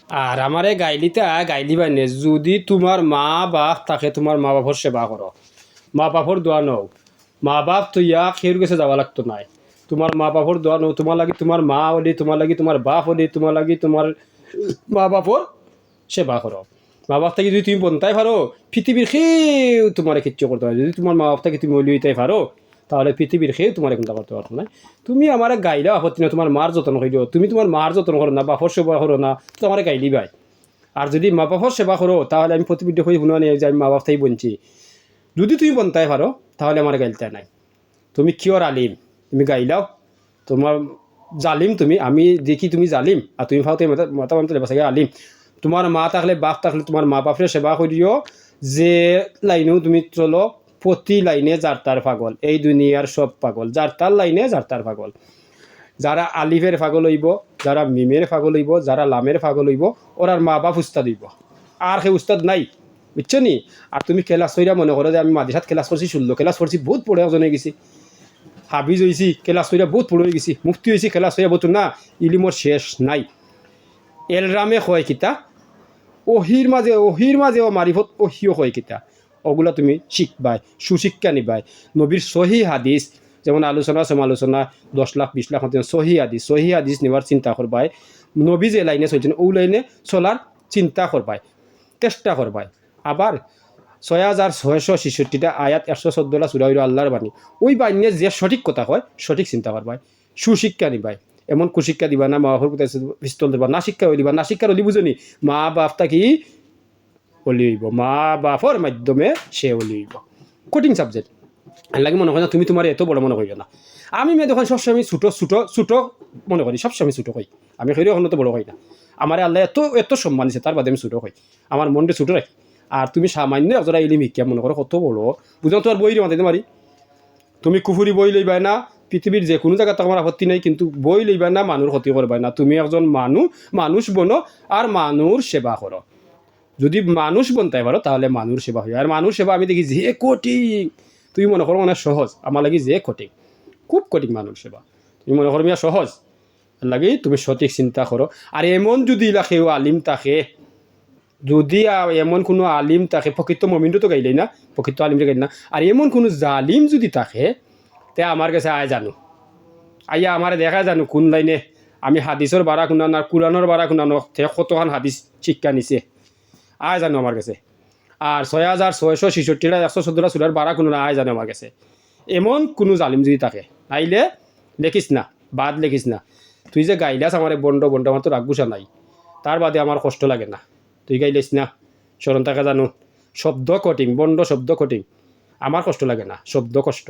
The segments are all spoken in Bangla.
আর আমারে গাইলিতে গাইলি বাইনে যদি তোমার মা বাপ তাকে তোমার মা বাপর সেবা করো, মা বাপর দোয়া নও, মা বাপ তুইয়া খের গেছে যাওয়া লাগতো নাই, তোমার মা বাপর দোয়া নও, তোমার লাগি তোমার মা হলি, তোমার লাগি তোমার বাপ হলি, তোমার লাগি তোমার মা বাপর সেবা করো। মা বাপ থেকে যদি তুমি বনতাই পারো পৃথিবীর খেয়েও তোমার কিচ্ছু করতে পারো। যদি তোমার মা বাপ থেকে তুমি লিতে পারো তাহলে পৃথিবীর খেয়েও তোমার এখন করতে পারতো না। তুমি আমার গাইলে আপত্তি না, তোমার মার যত্ন করিও, তুমি তোমার মার যত্ন করো না, বাপর সেবা করো না, তো আমার গাইলি ভাই। আর যদি মা বাপর সেবা করো তাহলে আমি প্রতিবিদ্য হয়ে শুনে নিয়ে যে আমি মা বাপ থেকে বলছি। যদি তুমি বনতাই পারো তাহলে আমার গাইলতে নাই। তুমি কিয়র আলিম, তুমি গাইলাও, তোমার জালিম তুমি, আমি দেখি তুমি জালিম আর তুমি ভাও তুমি মাতা মানতে লেবাসাগে আলিম। তোমার মা থাকলে বাপ থাকলে তোমার মা বাপরে সেবা করিও। যে লাইনেও তুমি চলো প্রতি লাইনে যার তার পাগল, এই দুনিয়ার সব পাগল যার তার লাইনে যার তার পাগল। যারা আলিফের পাগল হইব, যারা মিমের পাগল হইব, যারা লামের পাগল হইব, ওরার মা বাপ উস্তাদ হইব, আর সে উস্তাদ নাই, বুঝছো নি। আর তুমি ক্লাস কইরা মনে করো যে আমি মাদ্রাসাত ক্লাস করছি, 16 ক্লাস করছি, বহুত পড়ে জনে গেছি, হাবিজ হয়েছি ক্লাস কইরা বহুত পড়ে গেছি, মুফতি হয়েছি ক্লাস কইরা বহুত না, ইলিমর শেষ নাই। এলরামে কয় কিতা, ওহির মাঝে ও মারিফত ওহিও কয় কিতা, ওগুলা তুমি শিখবাই, সুশিক্ষা নিবাই। নবীর সহি হাদিস যেমন আলোচনা সমালোচনা 10 লাখ 20 লাখ মতো সহি হাদিস নেওয়ার চিন্তা করবাই। নবী যে লাইনে চলছেন ও লাইনে চলার চিন্তা করবাই, চেষ্টা করবাই। আবার 6666টা আয়াত 114টা সূরা হইল আল্লাহর বাণী। ওই বাণী যে সঠিক কথা কয় সঠিক চিন্তা করবাই, সুশিক্ষা নিবাই। এমন কুশিক্ষা দিবা না, মা বাপর কোথায় পিস্তল দিবা না, শিক্ষা হইবা না, শিক্ষার হলি বুঝনি মা বাপটা কি অলি হইব, মা বাপর মাধ্যমে সে অলি হইব। কঠিন সাবজেক্ট লাগে মনে হয় না, তুমি তোমার এত বড় মনে করিও না। আমি মেয়ে দেখুন সবসময় ছোটো মনে করি, সবসময় ছোটো কই, আমি হইলেও এখন তো বড় হই না। আমার আল্লাহ এত সম্মান দিছে, তার বাদে আমি ছোটো হই, আমার মনটা ছোটো রাখি। আর তুমি সামান্য অতটা ইলিম শিক্ষা মনে করো কত বড়, বুঝলাম তোমার বই মাতাইতে পারি। তুমি কুফুরি বই লইবাই না, পৃথিবীর যে কোনো জায়গাতে আমার আপত্তি নাই, কিন্তু বই লইবা না, মানুষ ক্ষতি করবাই না। তুমি একজন মানুষ বনো আর মানুষ সেবা করো। যদি মানুষ বনতে পারো তাহলে মানুষ সেবা হয়। আর মানুষ সেবা আমি দেখি যে কঠিন, তুমি মনে করো মানে সহজ, আমার লাগি যে কঠিন, খুব কঠিন মানুষ সেবা। তুমি মনে করো মিয়া সহজ লাগি, তুমি সঠিক চিন্তা করো। আর এমন যদি কেউ আলিম থাকে, যদি এমন কোনো আলিম থাকে, প্রকৃত মমিনটো তো গাইলেই না, প্রকৃত আলিমটা গাইল না, আর এমন কোনো জালিম যদি থাকে তে আমার কাছে আয় জানো, আইয়া আমার দেখা জানো কোন লাইনে আমি হাদিসের বাড়া শুনান আর কোরআনের বাড়া শুনানো কতখান হাদিস শিক্ষা নিছে, আয় জানো আমার কাছে। আর 6666টা 114টা সূরার বাড়া কোনো না আয় জানো আমার কাছে। এমন কোনো জালিম যদি থাকে আইলে লেখিস না, বাদ লেখিস না। তুই যে গাইলাস আমার বন্ড আমার তো রাগবুসা নাই, তার বাদে আমার কষ্ট লাগে না, তুই গাইলিস না, স্মরণ থাকা জানো। শব্দ কঠিন, বন্ড শব্দ কঠিন, আমার কষ্ট লাগে না, শব্দ কষ্ট।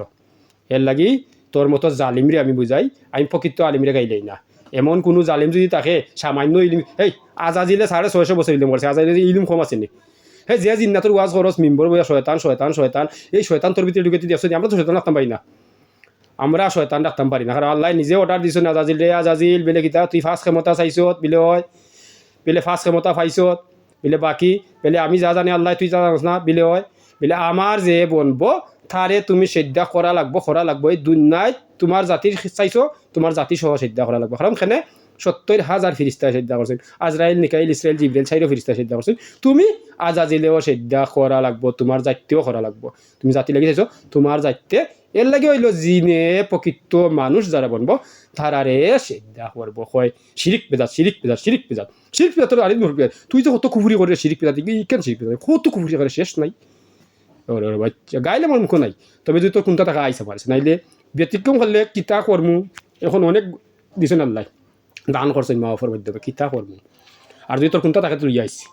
এর লাগি তোর মতো জালিমরে আমি বুঝাই, আমি প্রকৃত আলিমরে গাইলেই না। এমন কোনো জালিম যদি থাকে সামান্য ইলিম, এই আজাজিলে 650 বছর ইলিম করছে, আজাজিলে ইলিম কম আসেনি। হ্যাঁ, যে জিন্নাতর ওয়াজ খরচ মিম্বর বইয়া শয়তান, এই শয়তান তোর ভিতরে ঢুকে দিতে আসছে, আমরা তো শয়তান রাখতাম পারি না, আমরা শয়তান রাখতাম পারি না। কারণ আল্লাহ নিজে অর্ডার দিছ না, আজাজিল বেলে কিতা তুই ফার্স্ট ক্ষমতা চাইছত বিলে হয়, বেলে ফার্স্ট ক্ষমতা পাইছত বিলে, বাকি বেলে আমি যা জানি আল্লাহ তুই জানাস না বিলে হয়, বিলে আমার যে বনবো তারে তুমি শ্রদ্ধা করা লাগবো। এই দুনিয়ায় তোমার জাতির চাইছো, তোমার জাতি সহ শ্রদ্ধা করা লাগবো। কারণ এখানে 70,000 ফিরিস্তা শ্রদ্ধা করছেন, আজরাইল মিকাইল ইসরায়েল জিবরাইল 4 ফিরিস্তা শ্রদ্ধা করছেন, তুমি আজাজিলেও শ্রদ্ধা করা লাগবো, তোমার জাতিও করা লাগবো। তুমি জাতি লাগি চাইছো তোমার জাতিতে, এর লাগে হইল জিনে প্রকৃত মানুষ যারা বনবো তারারে শ্রদ্ধা করবো। হয় শিরিক পেজাত তোর আরেক মুরব্বী, তুই তো কত কুফুরি করে শিরিক পেজাত, কেন শিরিক পেজাত কত কুফুরি করে শেষ নাই। বাচ্চা গাইলে আমার মুখ নাই, তবে যদি তোর কোনটা টাকা আইসা পারছে নাইলে ব্যতিক্রম করলে কিতা কর্মু। এখন অনেক দিছে আল্লাহ দান করছেন মা বাপের মাধ্যমে, কিতা কর্মু। আর যদি তোর কোনটা টাকা তুই আইসি